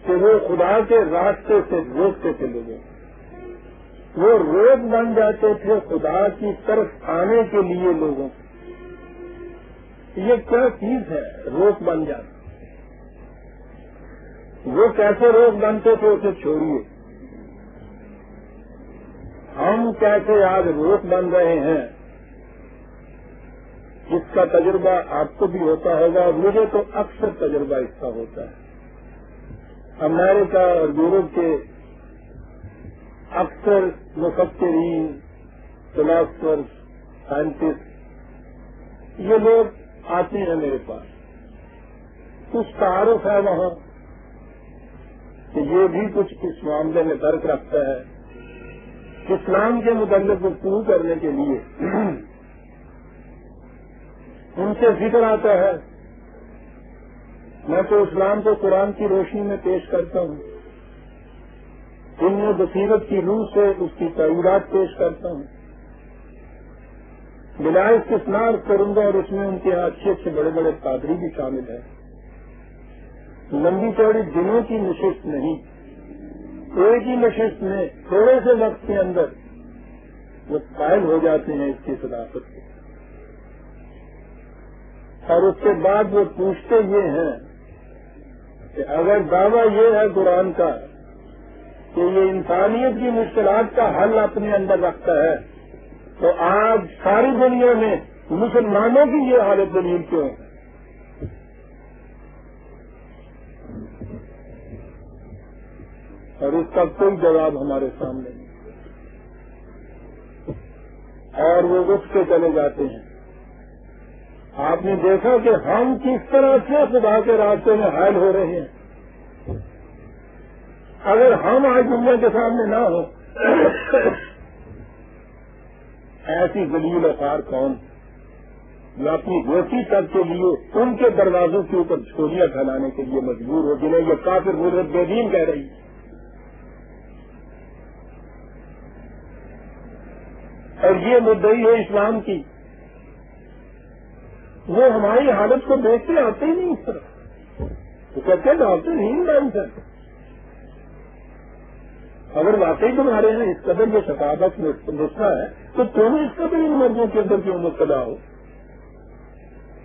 کہ وہ خدا کے راستے سے روکتے تھے لوگوں کو، وہ روک بن جاتے تھے خدا کی طرف آنے کے لیے لوگوں کو۔ یہ کیا چیز ہے روک بن جانا؟ وہ کیسے روک بنتے تھے اسے چھوڑیے، ہم کیسے آج روک بن رہے ہیں اس کا تجربہ آپ کو بھی ہوتا ہوگا، اور مجھے تو اکثر تجربہ اس کا ہوتا ہے۔ امریکہ اور یورپ کے اکثر مفکرین، فلاسفر، سائنٹسٹ، یہ لوگ آتے ہیں میرے پاس، کچھ تعارف ہے وہاں کہ یہ بھی کچھ اس معاملے میں فرق رکھتا ہے۔ اسلام کے متعلق گفتگو کرنے کے لیے ان سے ذکر آتا ہے، میں تو اسلام کو قرآن کی روشنی میں پیش کرتا ہوں، ان میں بصیرت کی روح سے اس کی تائیدات پیش کرتا ہوں، بلا استثناء کروں گا، اور اس میں ان کے اچھے اچھے بڑے بڑے پادری بھی شامل ہیں۔ لمبی چوڑی دنوں کی نشست نہیں، ایک ہی نشست میں تھوڑے سے وقت کے اندر وہ قائل ہو جاتے ہیں اس کی صداقت کو، اور اس کے بعد وہ پوچھتے یہ ہیں کہ اگر دعویٰ یہ ہے قرآن کا کہ یہ انسانیت کی مشکلات کا حل اپنے اندر رکھتا ہے، تو آج ساری دنیا میں مسلمانوں کی یہ حالت دلیل کیوں ہے؟ اور اس کا کوئی جواب ہمارے سامنے نہیں، اور وہ اٹھ کے چلے جاتے ہیں۔ آپ نے دیکھا کہ ہم کس طرح سے خدا کے راستے میں حائل ہو رہے ہیں۔ اگر ہم آج دنیا کے سامنے نہ ہو ایسی ذلیل وخوار قوم جو اپنی روٹی تک کے لیے ان کے دروازوں کے اوپر چھولیاں پھیلانے کے لیے مجبور ہو، جنہیں یہ کافر ملحد بے دین کہہ رہی ہے۔ اور یہ مدعی ہے اسلام کی، وہ ہماری حالت کو دیکھتے آتے ہی نہیں اس طرح، وہ کہتے ہیں ڈاکٹر نہیں مان سکتے۔ اگر واقعی تمہارے یہاں اس قدر جو ثقافت نسخہ ہے تو تم اس قدر ان مرضوں کے اندر کیوں مبتلا ہو؟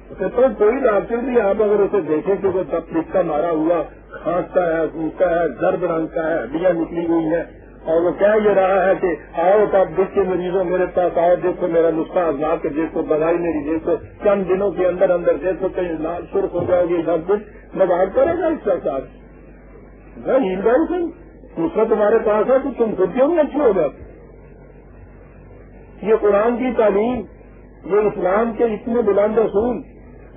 کہتے ہیں کوئی ڈاکٹر بھی آپ اگر اسے دیکھیں کہ وہ تب کا مارا ہوا کھانستا ہے، سوکھتا ہے، درد رنگ کا ہے، ہڈیاں نکلی ہوئی ہیں، اور وہ کہہ یہ رہا ہے کہ آؤ تب دکھ کے مریضوں میرے پاس آؤ، دیکھو میرا نسخہ آزما کے دیکھو، دوائی میری دیکھو، چند دنوں کے اندر اندر دیکھو کہیں لال سرخ ہو جاؤ گے، سب کچھ مزاق کرے گا اس کا ساتھ ہیل گاؤں سے نسخہ تمہارے پاس ہے تو تم خود کیوں نہیں اچھے ہو جاتے؟ یہ قرآن کی تعلیم، یہ اسلام کے اتنے بلند اصول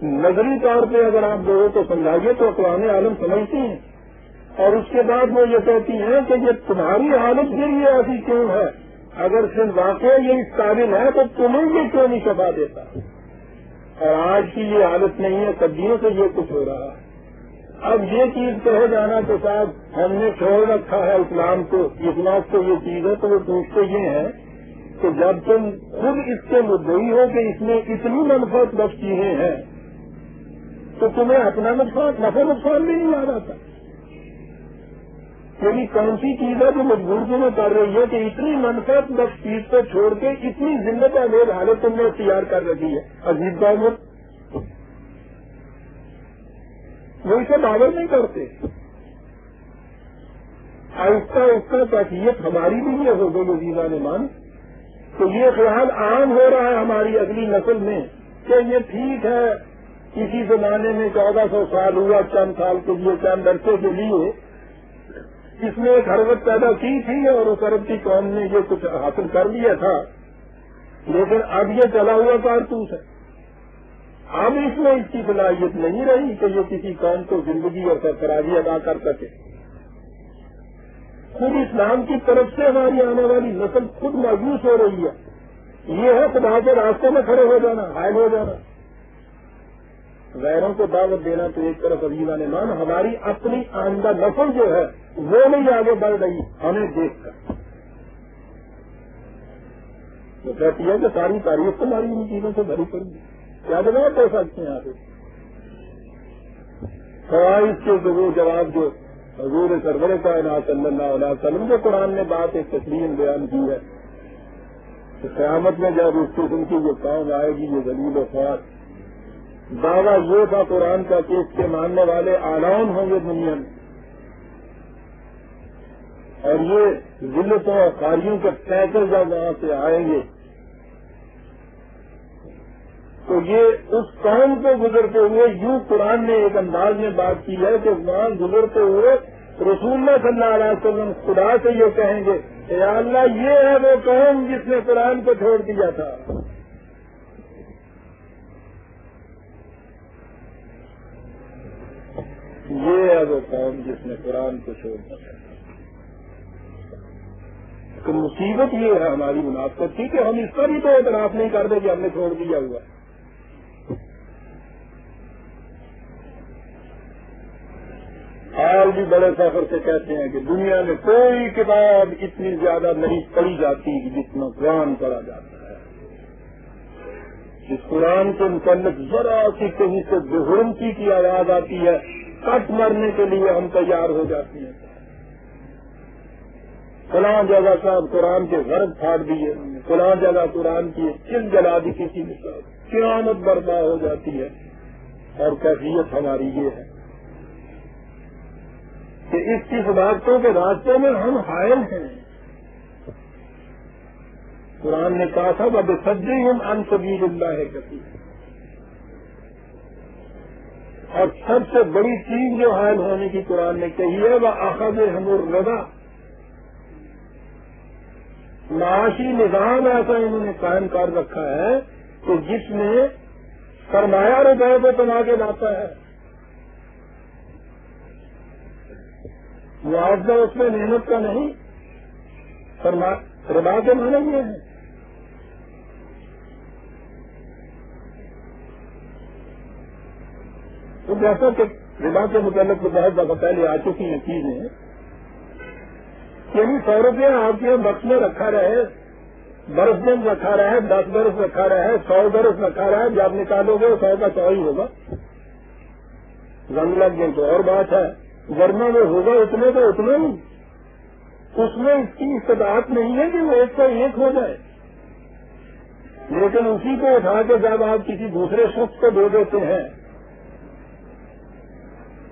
نظری طور پہ اگر آپ لوگوں کو سمجھائیے تو اقوام عالم سمجھتی ہیں، اور اس کے بعد وہ یہ کہتی ہیں کہ یہ تمہاری حالت کے لیے ایسی کیوں ہے؟ اگر صرف واقع یہ اس قابل ہے تو تمہیں یہ کیوں نہیں شفا دیتا؟ اور آج کی یہ حالت نہیں ہے، صدیوں سے یہ کچھ ہو رہا ہے۔ اب یہ چیز کہے جانا کہ صاحب ہم نے چھوڑ رکھا ہے اسلام کو، اسلام کو یہ چیز ہے، تو وہ پوچھتے یہ ہیں کہ جب تم خود اس کے مدعی ہو کہ اس میں اتنی منفعت بخش چیزیں ہیں تو تمہیں اپنا نفع نقصان بھی نہیں یاد آتا؟ یعنی کون سی چیز ہے جو مجبوری میں کر رہی ہے کہ اتنی منفعت بخش چیز کو چھوڑ کے اتنی زندہ انگیز حالت تم نے اختیار کر رکھی ہے؟ عجیب بات ہے، وہ اسے باور نہیں کرتے۔ آہستہ آہستہ کیفیت ہماری بھی یہ ہو گئی عزیزان ایمان، تو یہ خیال عام ہو رہا ہے ہماری اگلی نسل میں کہ یہ ٹھیک ہے، کسی زمانے میں 1400 سال ہوا، چند سال کے لیے، چند عرصے کے لیے اس نے ایک حرکت پیدا کی تھی اور اس عرب کی قوم نے یہ کچھ حاصل کر لیا تھا، لیکن اب یہ چلا ہوا کارتوس ہے۔ اب اس میں اس کی صلاحیت نہیں رہی کہ یہ کسی قوم کو زندگی اور سرفرازی ادا کر سکے۔ خود اسلام کی طرف سے ہماری آنے والی نسل خود مایوس ہو رہی ہے۔ یہ ہے خدا کے راستے میں کھڑے ہو جانا، حائل ہو جانا، غیروں کو دعوت دینا تو ایک طرف عزیزان ایمان، ہماری اپنی آئندہ نسل جو ہے وہ نہیں آگے بڑھ رہی ہمیں دیکھ کر۔ وہ کہتی ہے کہ ساری تاریخ تمہاری ان چیزوں سے بھری پڑی ہے، کیا جواب دے سکتے ہیں آپ؟ خواہش کے وہ جواب جو حضور سرور کائنات صلی اللہ علیہ وسلم کو قرآن نے بات ایک تسلیم بیان کی ہے کہ قیامت میں جب اس قسم کی جو قوم آئے گی یہ ذلیل و خوار، دعویٰ یہ تھا قرآن کا کہ اس کے ماننے والے اعلان ہوں گے دنیا میں، اور یہ ذلتوں اور خاریوں کے پیکر جب وہاں سے آئیں گے تو یہ اس قوم کو گزرتے ہوئے یوں قرآن نے ایک انداز میں بات کی ہے کہ وہاں گزرتے ہوئے رسول اللہ صلی اللہ علیہ وسلم خدا سے یہ کہیں گے کہ یا اللہ یہ ہے وہ قوم جس نے قرآن کو چھوڑ دیا تھا، یہ ہے وہ قوم جس نے قرآن کو چھوڑ دیا تھا۔ تو مصیبت یہ ہے ہماری منافقت کی کہ ہم اس کا بھی تو اعتراف نہیں کرتے کہ ہم نے چھوڑ دیا ہوا۔ حال بھی بڑے فخر سے کہتے ہیں کہ دنیا میں کوئی کتاب اتنی زیادہ نہیں پڑھی جاتی جتنا قرآن پڑھا جاتا ہے۔ اس قرآن کے متعلق ذرا سی کہیں سے بےحرمتی کی آواز آتی ہے، کٹ مرنے کے لیے ہم تیار ہو جاتے ہیں۔ فلاں جگہ صاحب قرآن کے غرض پھاڑ دیے، فلاں جگہ قرآن کی چل جلا دی کسی نے، قیامت برپا ہو جاتی ہے۔ اور کیفیت ہماری یہ ہے کہ اس کی صداقتوں کے راستے میں ہم حائل ہیں۔ قرآن نے کہا تھا وَبِصَدِّهِمْ عَنْ سَبِيلِ اللَّهِ كَثِيرًا، اور سب سے بڑی چیز جو حائل ہونے کی قرآن نے کہی ہے وہ وَأَخَذَهُمُ الرِّبَا، معاشی نظام ایسا انہوں نے قائم کر رکھا ہے کہ جس میں سرمایہ روپے کو کما کے لاتا ہے، معاوضہ اس میں محنت کا نہیں، ربا کے معنی یہ ہے۔ تو جیسا کہ ربا کے متعلق تو بہت دفعہ پہلے آ چکی ہیں چیزیں، یعنی 100 روپیہ آپ کے بخش میں رکھا رہے، برس دن رکھا رہے، 10 برس رکھا رہے، 100 برس رکھا رہے، جب نکالو گے 100 کا 100 ہی ہوگا، رنگ لگ گئی تو اور بات ہے، ورنہ وہ ہوگا اتنے تو اتنا ہی۔ اس میں اس کی استطاعت نہیں ہے کہ وہ 101 ہو جائے، لیکن اسی کو اٹھا کے جب آپ کسی دوسرے شخص کو دے دیتے ہیں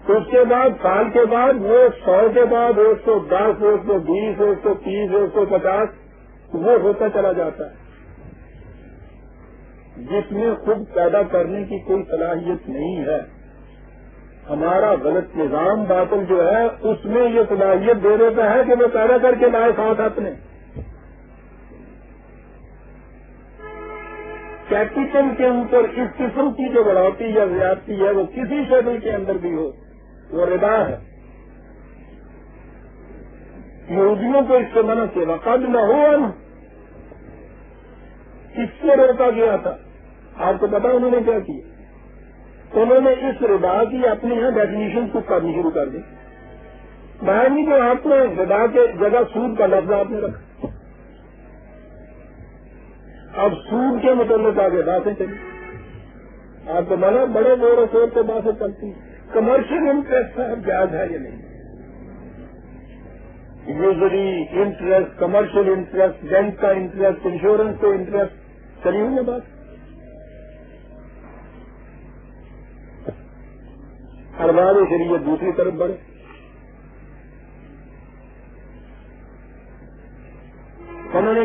تو اس کے بعد سال کے بعد وہ 100 کے بعد 110، 120، 130، 150 وہ ہوتا چلا جاتا ہے، جس میں خود پیدا کرنے کی کوئی صلاحیت نہیں ہے۔ ہمارا غلط نظام باطل جو ہے اس میں یہ صلاحیت دے دیتا ہے کہ وہ پیدا کر کے لائے ساتھ اپنے۔ کیپٹل کے اوپر اس قسم کی جو بڑھوتی یا زیادتی ہے وہ کسی شکل کے اندر بھی ہو وہ ربا ہے۔ یہودیوں کو اس سے منع سے وقد نہ ہو، اس سے روکا گیا تھا۔ آپ کو پتا انہوں نے کیا کیا؟ انہوں نے اس ربا کی اپنے یہاں ڈیفینیشن کچھ کرنی شروع کر دی۔ باہر نہیں کہ آپ نے ربا کے جگہ سود کا لفظ آپ نے رکھا، اب سود کے متعلق آگے باتیں چلی۔ آپ کو معلوم بڑے زور و شور سے باتیں چلتی ہیں۔ کمرشل انٹرسٹ ہے، جائز ہے یہ نہیں، usury interest, commercial interest, bank کا انٹرسٹ، انشورنس کا انٹرسٹ، چلی ہوئی ہے بات۔ ارباب شریعت دوسری طرف بڑھے، انہوں نے